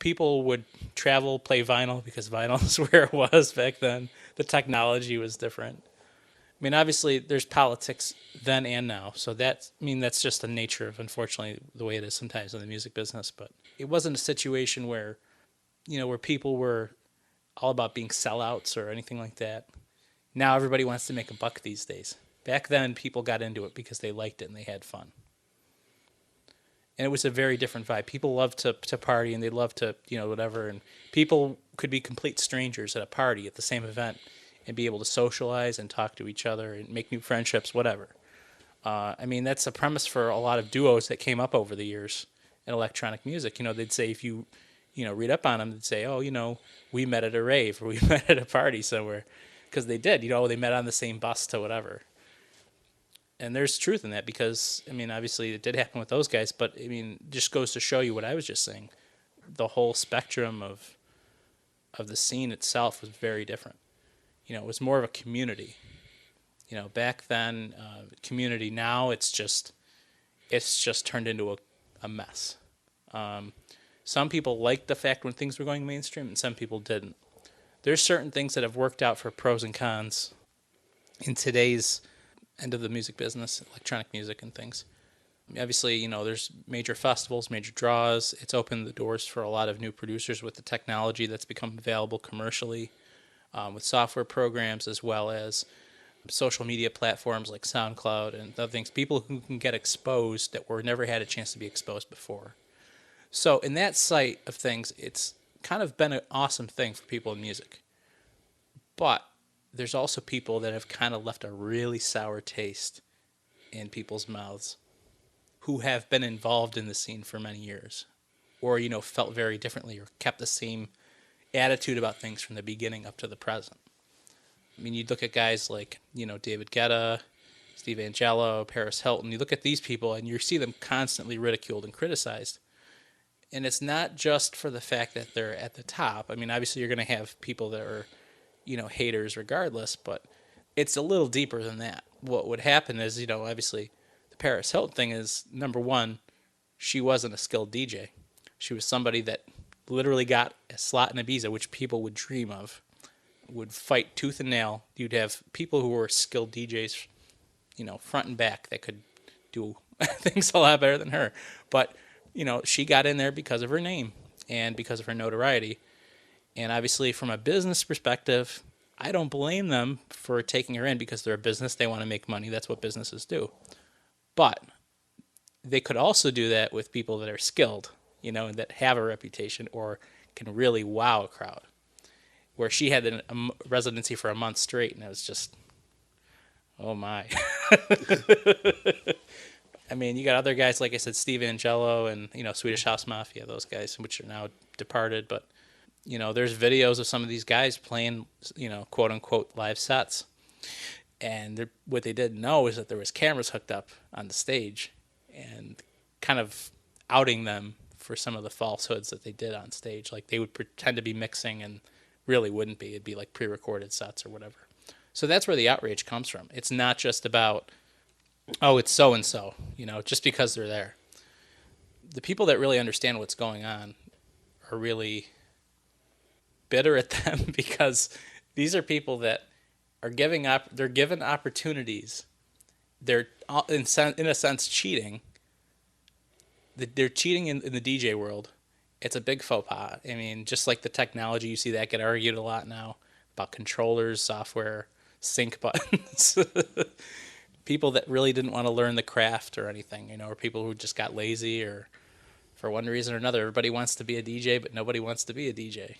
people would travel, play vinyl because vinyl is where it was back then. The technology was different. I mean, obviously, there's politics then and now. So that's just the nature of, unfortunately, the way it is sometimes in the music business. But it wasn't a situation where, where people were all about being sellouts or anything like that. Now everybody wants to make a buck these days. Back then, people got into it because they liked it and they had fun. And it was a very different vibe. People loved to party and they loved to, whatever. And people could be complete strangers at a party at the same event and be able to socialize and talk to each other and make new friendships, whatever. I mean, that's a premise for a lot of duos that came up over the years in electronic music. They'd say if you, read up on them, they'd say, oh, we met at a rave or we met at a party somewhere. Because they did, they met on the same bus to whatever. And there's truth in that because, I mean, obviously it did happen with those guys, but, I mean, just goes to show you what I was just saying. The whole spectrum of the scene itself was very different. It was more of a community. Back then, community. Now it's just turned into a mess. Some people liked the fact when things were going mainstream, and some people didn't. There's certain things that have worked out for pros and cons in today's end of the music business, electronic music and things. Obviously, there's major festivals, major draws. It's opened the doors for a lot of new producers with the technology that's become available commercially, with software programs as well as social media platforms like SoundCloud and other things. People who can get exposed that were never had a chance to be exposed before. So in that sight of things, it's kind of been an awesome thing for people in music. But there's also people that have kind of left a really sour taste in people's mouths who have been involved in the scene for many years or, felt very differently or kept the same attitude about things from the beginning up to the present. I mean, you look at guys like, David Guetta, Steve Angelo, Paris Hilton. You look at these people and you see them constantly ridiculed and criticized. And it's not just for the fact that they're at the top. I mean, obviously you're going to have people that are, haters regardless, but it's a little deeper than that. What would happen is, obviously the Paris Hilton thing is, number one, she wasn't a skilled DJ. She was somebody that literally got a slot in Ibiza, which people would dream of, would fight tooth and nail. You'd have people who were skilled DJs, front and back that could do things a lot better than her. But, she got in there because of her name and because of her notoriety. And obviously, from a business perspective, I don't blame them for taking her in because they're a business. They want to make money. That's what businesses do. But they could also do that with people that are skilled, and that have a reputation or can really wow a crowd. Where she had a residency for a month straight, and it was just, oh my. I mean, you got other guys, like I said, Steve Angelo and, Swedish House Mafia, those guys, which are now departed, but there's videos of some of these guys playing, quote unquote live sets. And what they didn't know is that there was cameras hooked up on the stage and kind of outing them for some of the falsehoods that they did on stage. Like they would pretend to be mixing and really wouldn't be. It'd be like pre-recorded sets or whatever. So that's where the outrage comes from. It's not just about, oh, it's so-and-so, just because they're there. The people that really understand what's going on are really bitter at them because these are people that are they're given opportunities. They're in a sense cheating. They're cheating in the DJ world. It's a big faux pas. I mean, just like the technology, you see that get argued a lot now about controllers, software, sync buttons. People that really didn't want to learn the craft or anything, or people who just got lazy or for one reason or another. Everybody wants to be a DJ, but nobody wants to be a DJ.